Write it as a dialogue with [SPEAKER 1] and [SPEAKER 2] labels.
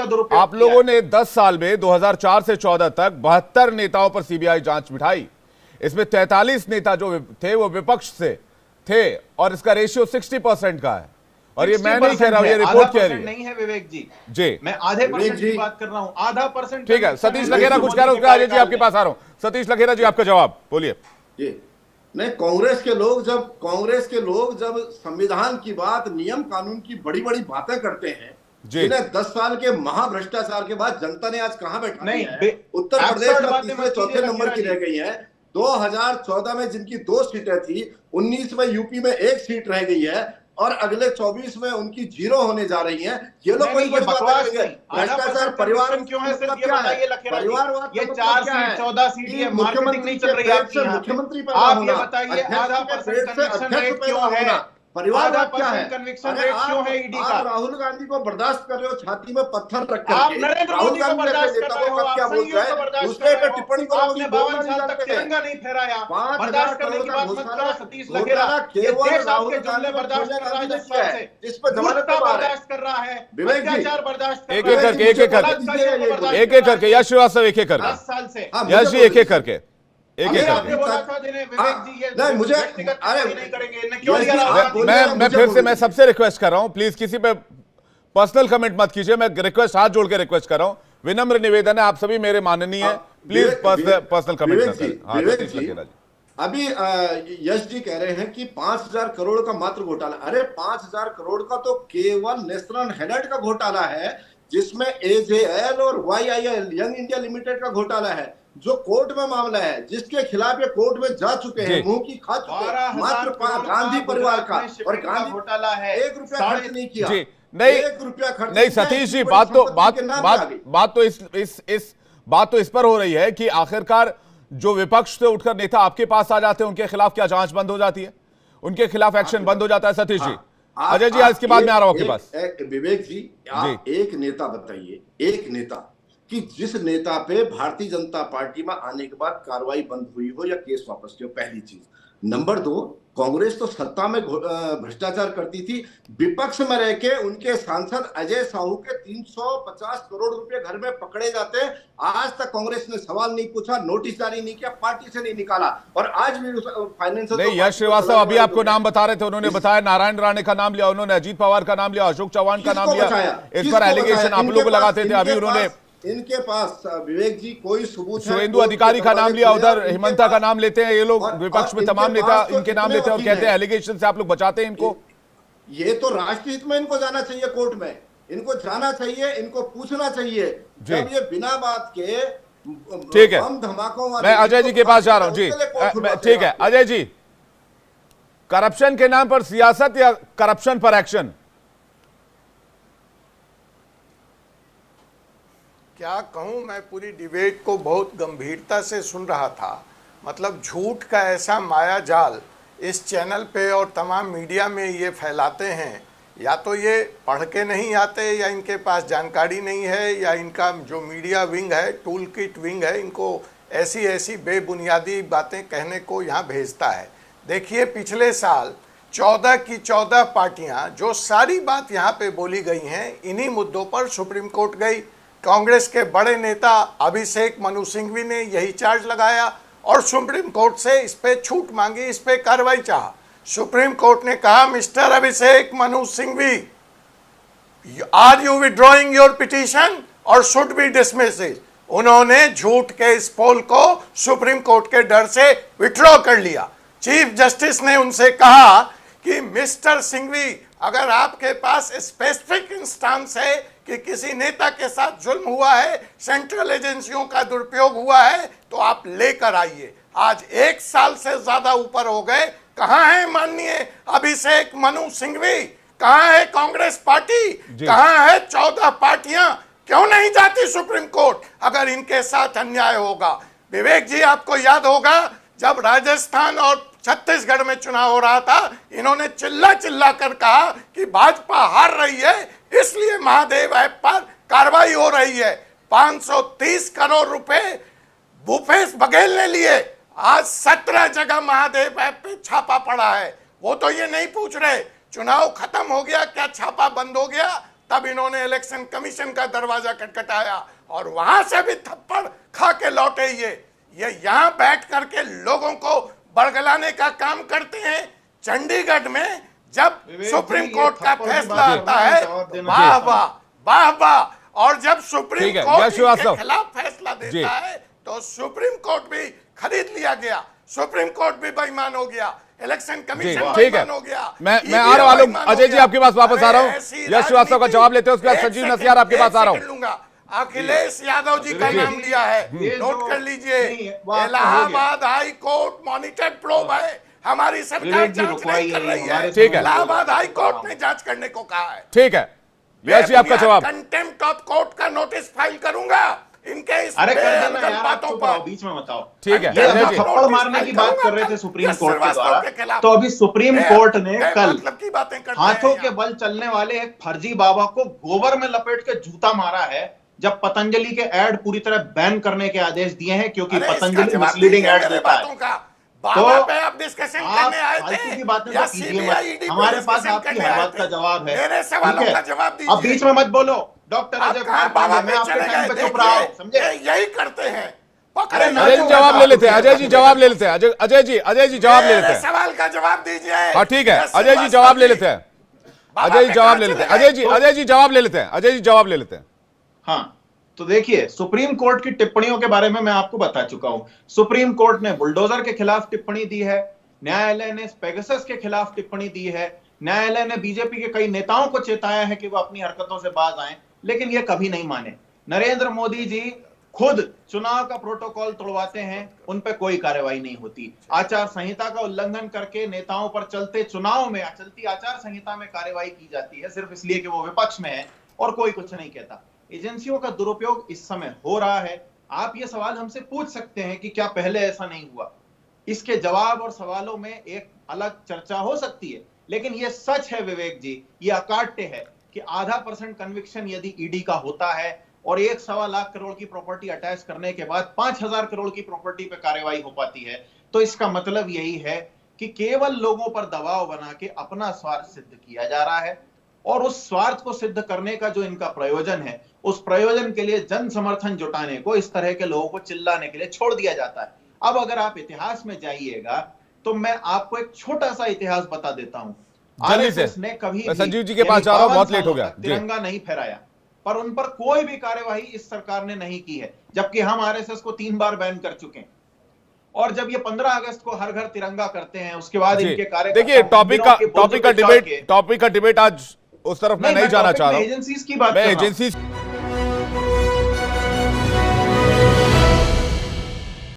[SPEAKER 1] दुरुपयोग
[SPEAKER 2] आप लोगों ने 10 साल में 2004 से 14 तक 72 नेताओं पर सीबीआई जांच बिठाई। इसमें 43 नेता जो थे वो विपक्ष से थे और इसका रेशियो 60% का है। और ये मैं नहीं कह रहा हूं, ये रिपोर्ट कह रही है।
[SPEAKER 1] नहीं है विवेक जी,
[SPEAKER 2] जी
[SPEAKER 1] मैं आधे परसेंट की बात कर रहा हूं, आधा परसेंट।
[SPEAKER 2] ठीक है, सतीश लखेरा कुछ कह रहा हूं, अजय जी आपके पास आ रहा हूं। सतीश लखेरा जी आपका जवाब बोलिए।
[SPEAKER 3] जी नहीं, कांग्रेस के लोग जब संविधान की बात, नियम कानून की बड़ी बड़ी बातें करते हैं, जिन्हें 10 साल के महाभ्रष्टाचार के बाद जनता ने आज कहां बैठा दिया है। उत्तर प्रदेश में तीसरे चौथे नंबर की रह गई है। 2014 में जिनकी 2 सीटें थी, 19 में यूपी में 1 सीट रह गई है और अगले 24 में उनकी 0 होने जा रही हैं। ये लोग कोई बकवास नहीं। भ्रष्टाचार परिवार
[SPEAKER 1] क्यों है? सिर्फ ये
[SPEAKER 3] क्या
[SPEAKER 1] बताइए
[SPEAKER 3] है?
[SPEAKER 1] लखेरा जी,
[SPEAKER 3] परिवारवाद
[SPEAKER 1] ये 4 सीट 14 सीट ये मार्केटिंग नहीं चल रही है आपकी यहाँ पे।
[SPEAKER 3] मुख्यमंत्री
[SPEAKER 1] आप ये बताइए आधा परसेंट कन्विक्शन रेट क्यों है?
[SPEAKER 3] परिवारवाद क्या है?
[SPEAKER 1] कन्विक्शन रेट क्यों है ईडी का?
[SPEAKER 3] आप राहुल गांधी को बर्दाश्त कर रहे हो, छाती में पत्थर रख कर
[SPEAKER 1] आप
[SPEAKER 3] के।
[SPEAKER 1] नरेंद्र
[SPEAKER 3] राहुल
[SPEAKER 1] मोदी को
[SPEAKER 3] गांधी
[SPEAKER 1] बर्दाश्त कर रहे हो,
[SPEAKER 3] क्या
[SPEAKER 1] आप
[SPEAKER 3] बोलते
[SPEAKER 1] संघियों को
[SPEAKER 3] हैं,
[SPEAKER 1] बर्दाश्त
[SPEAKER 3] दूसरे
[SPEAKER 1] कर
[SPEAKER 3] पे
[SPEAKER 1] रहे
[SPEAKER 3] टिप्पणी
[SPEAKER 1] हो।
[SPEAKER 3] करो,
[SPEAKER 1] आपने 52 साल तक तिरंगा नहीं फहराया, बर्दाश्त करने की बात मत करो सतीश लखेरा। ये देश आपके जुमले बर्दाश्त कर रहा है 10 साल से,
[SPEAKER 3] जिस पर जमानत का
[SPEAKER 1] बर्दाश्त कर रहा है, अत्याचार बर्दाश्त कर रहा है।
[SPEAKER 2] एक एक करके यश श्रीवास्तव, एक एक करके
[SPEAKER 1] 10 साल से
[SPEAKER 2] यश जी, एक एक करके मैं सबसे रिक्वेस्ट कर रहा हूं, प्लीज किसी पे पर्सनल कमेंट मत कीजिए। मैं रिक्वेस्ट, हाथ जोड़ के रिक्वेस्ट कर रहा हूं, विनम्र निवेदन है, आप सभी मेरे माननीय हैं, प्लीज पर्सनल कमेंट ना करें।
[SPEAKER 3] अभी यश जी कह रहे हैं कि 5,000 करोड़ का मात्र घोटाला। अरे 5,000 करोड़ का तो केवल नेशनल हेराल्ड का घोटाला है, जिसमें एजेएल और वाईआईएल यंग इंडिया लिमिटेड का घोटाला है, जो कोर्ट में मामला है, जिसके खिलाफ ये कोर्ट में जा चुके हैं, मुंह की खा चुके हैं। मात्र गांधी परिवार का, और गांधी
[SPEAKER 1] घोटाला है,
[SPEAKER 3] 1 रुपया खर्च नहीं किया।
[SPEAKER 2] नहीं
[SPEAKER 3] 1 रुपया खर्च
[SPEAKER 2] नहीं सतीश जी, बात तो इस पर हो रही है कि आखिरकार जो विपक्ष से उठकर नेता आपके पास आ जाते हैं, उनके खिलाफ क्या जांच बंद हो जाती है? उनके खिलाफ एक्शन बंद हो जाता है? सतीश जी, अजय जी, इसके बाद में आ रहा हूं आपके पास।
[SPEAKER 3] विवेक जी, आप एक नेता बताइए, एक नेता कि जिस नेता पे भारतीय जनता पार्टी में आने के बाद कार्रवाई बंद हुई हो या केस वापस किया। पहली चीज। नंबर 2, कांग्रेस तो सत्ता में भ्रष्टाचार करती थी, विपक्ष में रह के उनके सांसद अजय साहू के 350 करोड़ रुपए घर में पकड़े जाते हैं। आज तक कांग्रेस ने सवाल नहीं पूछा, नोटिस जारी नहीं किया, पार्टी से नहीं निकाला, और आज भी फाइनेंशियल
[SPEAKER 2] नहीं। यश श्रीवास्तव अभी आपको नाम बता रहे थे, उन्होंने बताया, नारायण राणे का नाम लिया, उन्होंने अजीत पवार का नाम लिया, अशोक चौहान का नाम लिया। इस पर एलिगेशन आप लोग लगाते थे, अभी उन्होंने
[SPEAKER 3] इनके पास विवेक जी कोई सबूत है?
[SPEAKER 2] शुभेंदु अधिकारी का नाम लिया, उधर हिमंता का नाम लेते हैं ये लोग, विपक्ष में तमाम नेता इनके नाम लेते हैं और कहते हैं एलिगेशन से आप लोग बचाते हैं इनको।
[SPEAKER 3] ये तो राष्ट्रीय हित में इनको जाना चाहिए, कोर्ट में इनको जाना चाहिए, इनको पूछना चाहिए। जब ये बिना बात के
[SPEAKER 2] ठीक है,
[SPEAKER 3] बम धमाकों वाले,
[SPEAKER 2] मैं अजय जी के पास जा रहा हूं जी। ठीक है अजय जी, करप्शन के नाम पर सियासत या करप्शन पर एक्शन?
[SPEAKER 4] क्या कहूं, मैं पूरी डिबेट को बहुत गंभीरता से सुन रहा था। मतलब झूठ का ऐसा माया जाल इस चैनल पे और तमाम मीडिया में ये फैलाते हैं, या तो ये पढ़ के नहीं आते, या इनके पास जानकारी नहीं है, या इनका जो मीडिया विंग है, टूल किट विंग है, इनको ऐसी ऐसी बेबुनियादी बातें कहने को यहाँ भेजता है। देखिए, पिछले साल 14 की 14 पार्टियाँ, जो सारी बात यहाँ पे बोली गई हैं, इन्हीं मुद्दों पर सुप्रीम कोर्ट गई। कांग्रेस के बड़े नेता अभिषेक मनु सिंघवी ने यही चार्ज लगाया और सुप्रीम कोर्ट से इस पे छूट मांगी, इस पे कार्रवाई चाहा। सुप्रीम कोर्ट ने कहा, mister Abhishek Manu Singhvi, are you withdrawing your petition और शुड बी डिसमिस्ड। उन्होंने झूठ के इस पोल को सुप्रीम कोर्ट के डर से विड्रॉ कर लिया। चीफ जस्टिस ने उनसे कहा कि मिस्टर सिंघवी, अगर आपके पास स्पेसिफिक इंस्टांस है कि किसी नेता के साथ जुल्म हुआ है, सेंट्रल एजेंसियों का दुरुपयोग हुआ है, तो आप लेकर आइए। आज 1 साल से ज्यादा ऊपर हो गए, कहां है माननीय अभिषेक मनु सिंघवी? कहां है कांग्रेस पार्टी? कहां है 14 पार्टियां? क्यों नहीं जाती सुप्रीम कोर्ट अगर इनके साथ अन्याय होगा? विवेक जी, आपको याद होगा जब राजस्थान और छत्तीसगढ़ में चुनाव हो रहा था, इन्होंने चिल्ला चिल्ला कर कहा कि भाजपा हार रही है, इसलिए महादेव ऐप पर कार्रवाई हो रही है। 530 करोड़ रुपए भूपेश बघेल ने लिए। आज 17 जगह महादेव ऐप पे छापा पड़ा है। वो तो ये नहीं पूछ रहे चुनाव खत्म हो गया क्या छापा बंद हो गया। तब इन्होंने इलेक्शन कमीशन का दरवाजा खटखटाया और वहां से भी थप्पड़ खा के लौटे। ये यहां बैठ करके लोगों को बरगलाने का काम करते हैं। चंडीगढ़ में जब सुप्रीम कोर्ट का फैसला आता है, वाह वाह वाह वाह, और जब सुप्रीम कोर्ट के खिलाफ फैसला देता है तो सुप्रीम कोर्ट भी खरीद लिया गया, सुप्रीम कोर्ट भी बेईमान हो गया, इलेक्शन कमीशन बेईमान हो गया।
[SPEAKER 2] मैं आ रहा हूं अजय जी, आपके पास वापस आ रहा हूं। यश श्रीवास्तव का जवाब लेते हैं, उसके बाद संजीव नसियार आपके पास आ रहा हूं।
[SPEAKER 4] अखिलेश यादव जी का नाम लिया है, नोट कर लीजिए। Allahabad high court monitored probe है, हमारी सरकार जांच नहीं कर रही है।
[SPEAKER 2] ठीक है,
[SPEAKER 4] इलाहाबाद हाई कोर्ट ने जांच करने को कहा है।
[SPEAKER 2] ठीक है, यश जी आपका जवाब।
[SPEAKER 4] कंटेम्प्ट ऑफ कोर्ट का नोटिस फाइल करूंगा इनके इस बातों पर,
[SPEAKER 1] बीच में बताओ।
[SPEAKER 2] ठीक है,
[SPEAKER 1] थप्पड़ मारने की बात कर रहे थे सुप्रीम कोर्ट के द्वारा, तो अभी सुप्रीम कोर्ट ने कल हाथों के बल चलने वाले एक फर्जी बाबा को गोबर में लपेट के जूता मारा है, जब पतंजलि के ऐड पूरी तरह बैन करने के आदेश दिए हैं, क्योंकि पतंजलि मिसलीडिंग ऐड देता है। तो
[SPEAKER 4] आप डिस्कशन करने आए
[SPEAKER 1] फालतू
[SPEAKER 4] थे
[SPEAKER 1] की बातें
[SPEAKER 4] या
[SPEAKER 1] तो कीजिए मत, हमारे पास आपकी हर बात का जवाब है।
[SPEAKER 4] मेरे सवालों का जवाब दीजिए।
[SPEAKER 1] अब बीच में मत बोलो। डॉक्टर अजय कुमार पांडे, मैं आपके टाइम पे चुप रहा हूं, समझे?
[SPEAKER 4] यही करते हैं।
[SPEAKER 2] अजय जी जवाब ले लेते हैं, अजय जी जवाब ले लेते हैं, अजय जी जवाब ले लेते हैं।
[SPEAKER 4] सवाल का जवाब दीजिए।
[SPEAKER 2] हाँ ठीक है, अजय जी जवाब ले लेते हैं, अजय जी जवाब ले लेते हैं, अजय जी जवाब ले लेते हैं, अजय जी जवाब ले लेते हैं।
[SPEAKER 1] हाँ, तो देखिए, सुप्रीम कोर्ट की टिप्पणियों के बारे में मैं आपको बता चुका हूं। सुप्रीम कोर्ट ने बुलडोजर के खिलाफ टिप्पणी दी है, न्यायालय ने पेगासस के खिलाफ टिप्पणी दी है, न्यायालय ने बीजेपी के कई नेताओं को चेताया है कि वो अपनी हरकतों से बाज आएं, लेकिन ये कभी नहीं माने। नरेंद्र मोदी जी खुद चुनाव का प्रोटोकॉल तोड़वाते हैं, उन पे कोई कार्रवाई नहीं होती। आचार संहिता का उल्लंघन करके नेताओं पर चलते चुनाव में चलती आचार संहिता में कार्रवाई की जाती है, सिर्फ इसलिए कि वो विपक्ष में है और कोई कुछ नहीं कहता। एजेंसियों का दुरुपयोग इस समय हो रहा है। आप ये सवाल हमसे पूछ सकते हैं कि क्या पहले ऐसा नहीं हुआ। इसके जवाब और सवालों में एक अलग चर्चा हो सकती है, लेकिन ये सच है विवेक जी, ये अकाट्य है कि 0.5% कन्विक्शन यदि ईडी का होता है और 1.25 लाख करोड़ की प्रॉपर्टी अटैच करने के बाद 5,000 करोड़ की प्रॉपर्टी पे कार्रवाई हो पाती है, तो इसका मतलब यही है कि केवल लोगों पर दबाव बना के अपना स्वार्थ सिद्ध किया जा रहा है, और उस स्वार्थ को सिद्ध करने का जो इनका प्रयोजन है, उस प्रयोजन के लिए जन समर्थन जुटाने को इस तरह के लोगों को चिल्लाने के लिए छोड़ दिया जाता है। अब अगर आप इतिहास में जाइएगा तो मैं आपको एक छोटा सा इतिहास बता देता हूं। आरएसएस ने कभी
[SPEAKER 2] संजीव जी के पास जा रहा हूं, बहुत लेट हो गया,
[SPEAKER 1] तिरंगा नहीं फहराया, पर उन पर कोई भी कार्यवाही इस सरकार ने नहीं की है, जबकि हम आरएसएस को 3 बार बैन कर चुके हैं। और जब ये 15 अगस्त को हर घर तिरंगा करते हैं, उसके बाद इनके कार्यकर्ता, देखिए
[SPEAKER 2] टॉपिक का डिबेट आज उस तरफ मैं नहीं जाना चाह रहा हूं।
[SPEAKER 1] एजेंसीज की बात,
[SPEAKER 2] मैं एजेंसीज